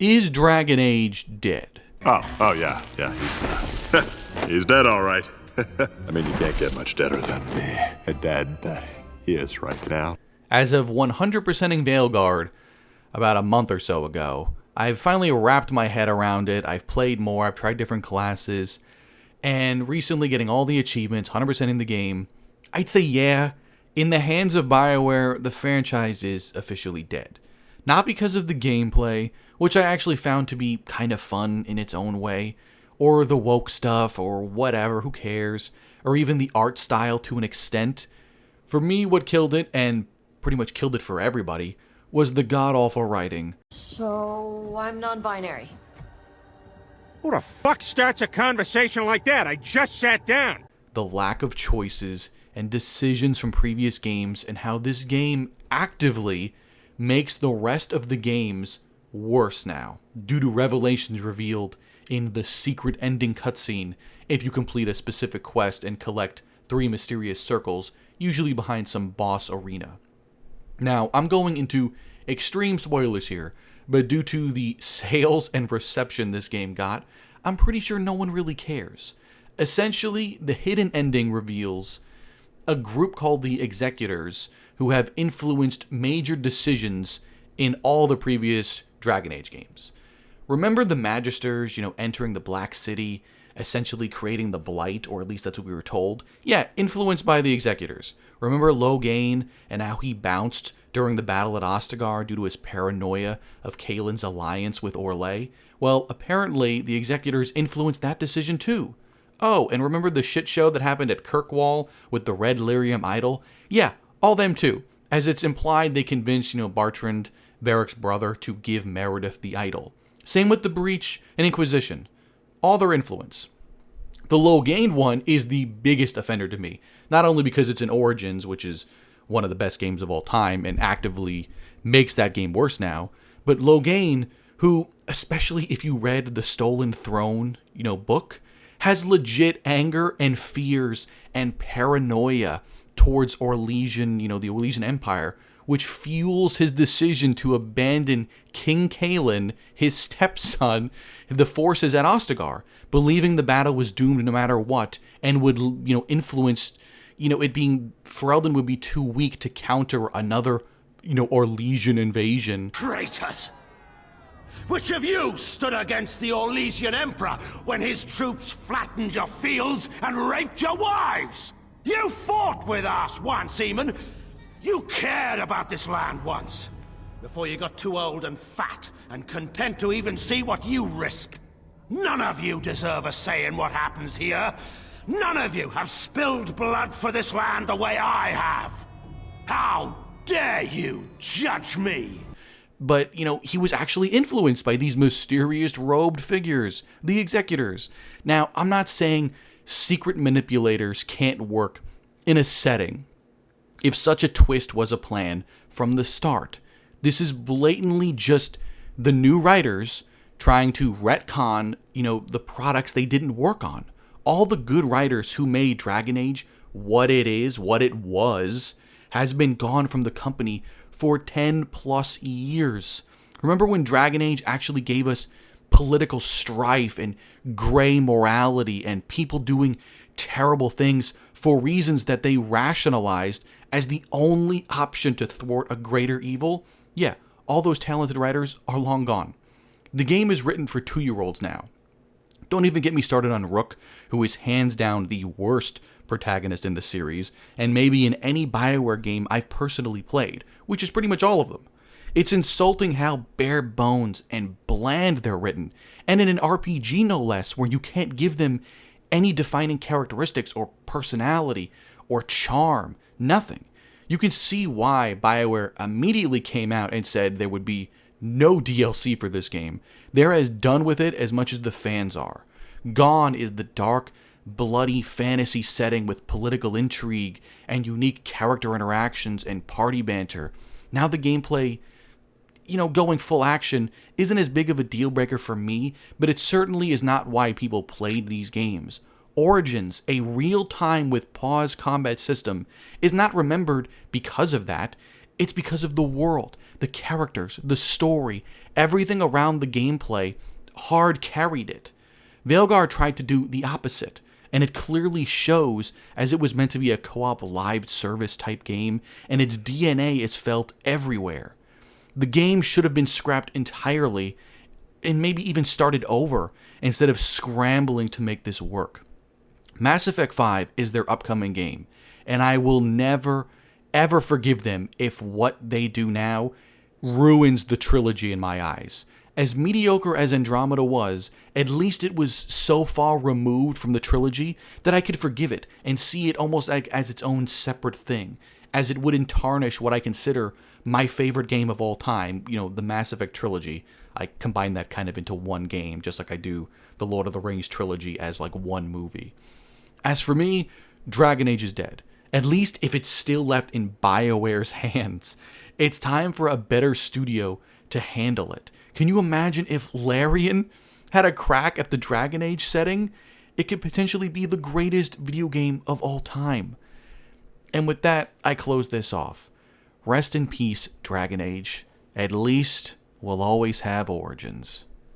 Is Dragon Age dead? Oh yeah, he's dead, all right. I mean, you can't get much deader than me. Dead that he is right now. As of 100%ing Veilguard about a month or so ago, I've finally wrapped my head around it. I've played more, I've tried different classes, and recently getting all the achievements, 100%ing the game, I'd say yeah, in the hands of Bioware, the franchise is officially dead. Not because of the gameplay, which I actually found to be kind of fun in its own way, or the woke stuff, or whatever, who cares, or even the art style to an extent. For me, what killed it, and pretty much killed it for everybody, was the god-awful writing. So, I'm non-binary. Who the fuck starts a conversation like that? I just sat down. The lack of choices and decisions from previous games, and how this game actively makes the rest of the games worse now, due to revelations revealed in the secret ending cutscene if you complete a specific quest and collect 3 mysterious circles, usually behind some boss arena. Now, I'm going into extreme spoilers here, but due to the sales and reception this game got, I'm pretty sure no one really cares. Essentially, the hidden ending reveals a group called the Executors who have influenced major decisions in all the previous Dragon Age games. Remember the Magisters, entering the Black City, essentially creating the Blight, or at least that's what we were told? Yeah, influenced by the Executors. Remember Loghain and how he bounced during the battle at Ostagar due to his paranoia of Kaelin's alliance with Orlais? Well, apparently the Executors influenced that decision too. Oh, and remember the shit show that happened at Kirkwall with the Red Lyrium idol? Yeah, all them too, as it's implied they convinced, Bartrand, Varric's brother, to give Meredith the idol. Same with the Breach and Inquisition. All their influence. The Loghain one is the biggest offender to me, not only because it's in Origins, which is one of the best games of all time and actively makes that game worse now, but Loghain, who, especially if you read the Stolen Throne, book, has legit anger and fears and paranoia towards Orlesian, the Orlesian Empire, which fuels his decision to abandon King Kaelin, his stepson, the forces at Ostagar, believing the battle was doomed no matter what, and would, influence, it being, Ferelden would be too weak to counter another, Orlesian invasion. Traitors! Which of you stood against the Orlesian Emperor when his troops flattened your fields and raped your wives? You fought with us once, Eamon. You cared about this land once, before you got too old and fat and content to even see what you risk. None of you deserve a say in what happens here. None of you have spilled blood for this land the way I have. How dare you judge me? But, he was actually influenced by these mysterious robed figures, the Executors. Now, I'm not saying secret manipulators can't work in a setting. If such a twist was a plan from the start, this is blatantly just the new writers trying to retcon, the products they didn't work on. All the good writers who made Dragon Age what it is, what it was, has been gone from the company for 10 plus years. Remember when Dragon Age actually gave us political strife and gray morality and people doing terrible things for reasons that they rationalized as the only option to thwart a greater evil? Yeah, all those talented writers are long gone. The game is written for 2-year-olds now. Don't even get me started on Rook, who is hands down the worst protagonist in the series, and maybe in any Bioware game I've personally played, which is pretty much all of them. It's insulting how bare bones and bland they're written, and in an RPG no less, where you can't give them any defining characteristics or personality or charm, nothing. You can see why Bioware immediately came out and said there would be no DLC for this game. They're as done with it as much as the fans are. Gone is the dark, bloody fantasy setting with political intrigue and unique character interactions and party banter. Now the gameplay, going full action isn't as big of a deal breaker for me, but it certainly is not why people played these games. Origins, a real-time with pause combat system, is not remembered because of that. It's because of the world, the characters, the story, everything around the gameplay hard carried it. Veilguard tried to do the opposite, and it clearly shows, as it was meant to be a co-op live service type game, and its DNA is felt everywhere. The game should have been scrapped entirely, and maybe even started over, instead of scrambling to make this work. Mass Effect 5 is their upcoming game, and I will never, ever forgive them if what they do now ruins the trilogy in my eyes. As mediocre as Andromeda was, at least it was so far removed from the trilogy that I could forgive it and see it almost like as its own separate thing, as it wouldn't tarnish what I consider my favorite game of all time, the Mass Effect trilogy. I combine that kind of into one game, just like I do the Lord of the Rings trilogy as like one movie. As for me, Dragon Age is dead. At least if it's still left in BioWare's hands. It's time for a better studio to handle it. Can you imagine if Larian had a crack at the Dragon Age setting? It could potentially be the greatest video game of all time. And with that, I close this off. Rest in peace, Dragon Age. At least we'll always have Origins.